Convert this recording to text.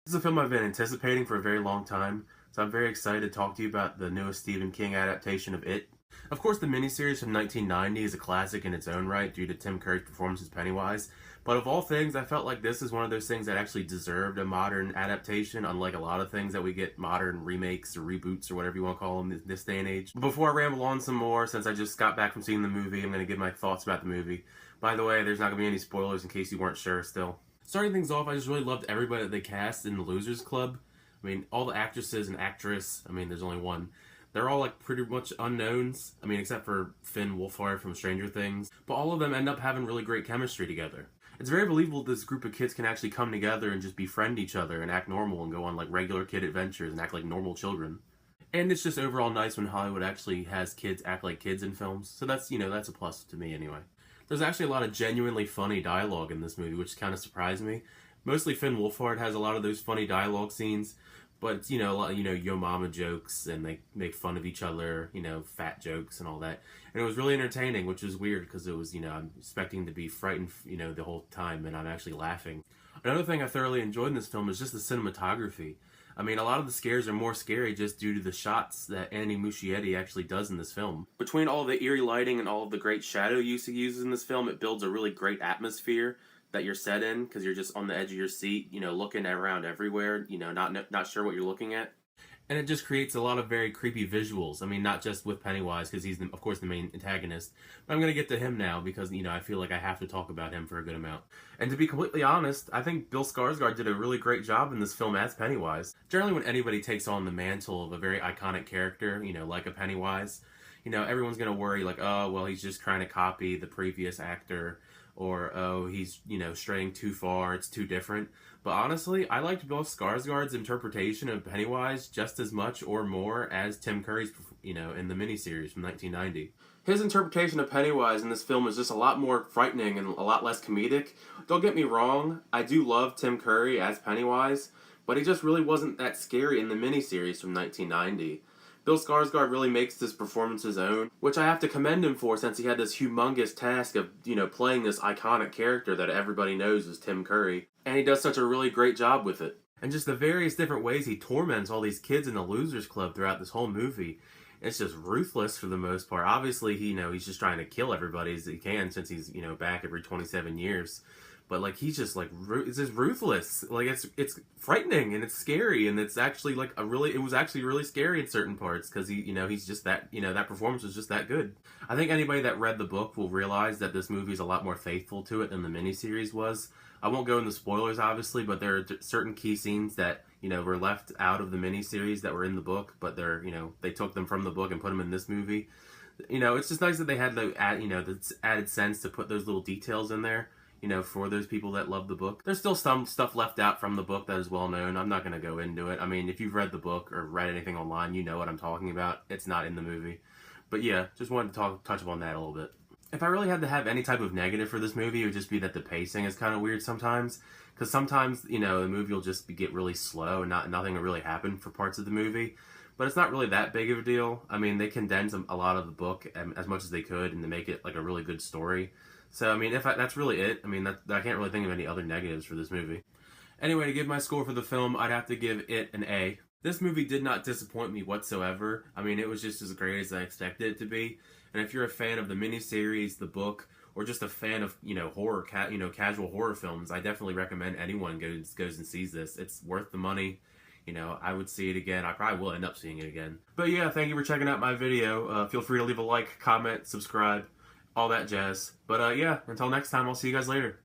This is a film I've been anticipating for a very long time, so I'm very excited to talk to you about the newest Stephen King adaptation of It. Of course, the miniseries from 1990 is a classic in its own right due to Tim Curry's performance as Pennywise, but of all things, I felt like this is one of those things that actually deserved a modern adaptation, unlike a lot of things that we get modern remakes or reboots or whatever you want to call them this day and age. But before I ramble on some more, since I just got back from seeing the movie, I'm going to give my thoughts about the movie. By the way, there's not going to be any spoilers in case you weren't sure still. Starting things off, I just really loved everybody that they cast in the Losers Club. I mean, all the actresses and actress, I mean, there's only one. They're all like pretty much unknowns. I mean, except for Finn Wolfhard from Stranger Things. But all of them end up having really great chemistry together. It's very believable this group of kids can actually come together and just befriend each other and act normal and go on like regular kid adventures and act like normal children. And it's just overall nice when Hollywood actually has kids act like kids in films. So that's, that's a plus to me anyway. There's actually a lot of genuinely funny dialogue in this movie, which kind of surprised me. Mostly Finn Wolfhard has a lot of those funny dialogue scenes, but it's, a lot of, yo mama jokes, and they make fun of each other, fat jokes and all that. And it was really entertaining, which is weird because it was, I'm expecting to be frightened, the whole time, and I'm actually laughing. Another thing I thoroughly enjoyed in this film is just the cinematography. I mean, a lot of the scares are more scary just due to the shots that Andy Muschietti actually does in this film. Between all the eerie lighting and all of the great shadow use he uses in this film, it builds a really great atmosphere that you're set in because you're just on the edge of your seat, looking around everywhere, not sure what you're looking at. And it just creates a lot of very creepy visuals. I mean, not just with Pennywise, because he's, of course, the main antagonist. But I'm going to get to him now, because, I feel like I have to talk about him for a good amount. And to be completely honest, I think Bill Skarsgård did a really great job in this film as Pennywise. Generally, when anybody takes on the mantle of a very iconic character, like a Pennywise, everyone's going to worry, like, oh, well, he's just trying to copy the previous actor. Or, oh, he's, straying too far, it's too different. But honestly, I liked Bill Skarsgård's interpretation of Pennywise just as much or more as Tim Curry's, in the miniseries from 1990. His interpretation of Pennywise in this film is just a lot more frightening and a lot less comedic. Don't get me wrong, I do love Tim Curry as Pennywise, but he just really wasn't that scary in the miniseries from 1990. Bill Skarsgård really makes this performance his own, which I have to commend him for since he had this humongous task of, playing this iconic character that everybody knows is Tim Curry. And he does such a really great job with it. And just the various different ways he torments all these kids in the Losers Club throughout this whole movie. It's just ruthless for the most part. Obviously, he's just trying to kill everybody as he can since he's, back every 27 years. But, he's just, it's just ruthless. It's frightening, and it's scary, and it's actually, it was actually really scary in certain parts, because he's just that, that performance was just that good. I think anybody that read the book will realize that this movie is a lot more faithful to it than the miniseries was. I won't go into spoilers, obviously, but there are certain key scenes that, were left out of the miniseries that were in the book, but they're, they took them from the book and put them in this movie. It's just nice that they had the, the added sense to put those little details in there. For those people that love the book. There's still some stuff left out from the book that is well known. I'm not going to go into it. I mean, if you've read the book or read anything online, you know what I'm talking about. It's not in the movie. But yeah, just wanted to touch upon that a little bit. If I really had to have any type of negative for this movie, it would just be that the pacing is kind of weird sometimes. Because sometimes, the movie will just get really slow and nothing will really happen for parts of the movie. But it's not really that big of a deal. I mean, they condensed a lot of the book as much as they could and to make it a really good story. So, I mean, that's really it. I mean, I can't really think of any other negatives for this movie. Anyway, to give my score for the film, I'd have to give it an A. This movie did not disappoint me whatsoever. I mean, it was just as great as I expected it to be. And if you're a fan of the miniseries, the book, or just a fan of, horror, casual horror films, I definitely recommend anyone goes and sees this. It's worth the money. I would see it again. I probably will end up seeing it again. But yeah, thank you for checking out my video. Feel free to leave a like, comment, subscribe. All that jazz. But yeah, until next time, I'll see you guys later.